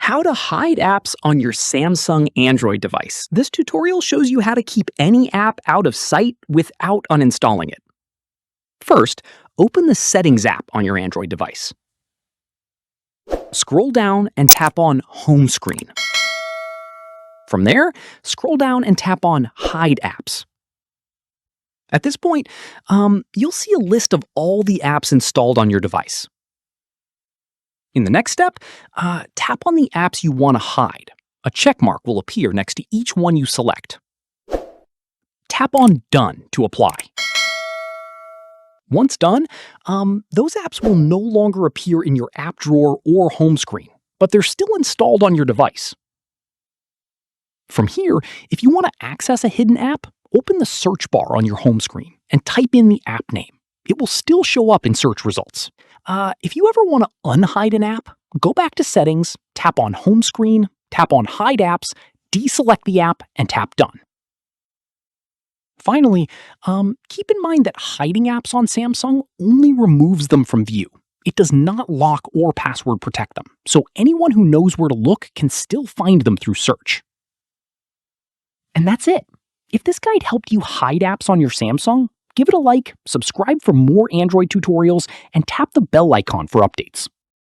How to hide apps on your Samsung Android device. This tutorial shows you how to keep any app out of sight without uninstalling it. First, open the Settings app on your Android device. Scroll down and tap on Home Screen. From there, scroll down and tap on Hide Apps. At this point, you'll see a list of all the apps installed on your device. In the next step, tap on the apps you want to hide. A check mark will appear next to each one you select. Tap on Done to apply. Once done, those apps will no longer appear in your app drawer or home screen, but they're still installed on your device. From here, if you want to access a hidden app, open the search bar on your home screen and type in the app name. It will still show up in search results. If you ever want to unhide an app, go back to Settings, tap on Home Screen, tap on Hide Apps, deselect the app, and tap Done. Finally, keep in mind that hiding apps on Samsung only removes them from view. It does not lock or password protect them, so anyone who knows where to look can still find them through search. And that's it. If this guide helped you hide apps on your Samsung, give it a like, subscribe for more Android tutorials, and tap the bell icon for updates.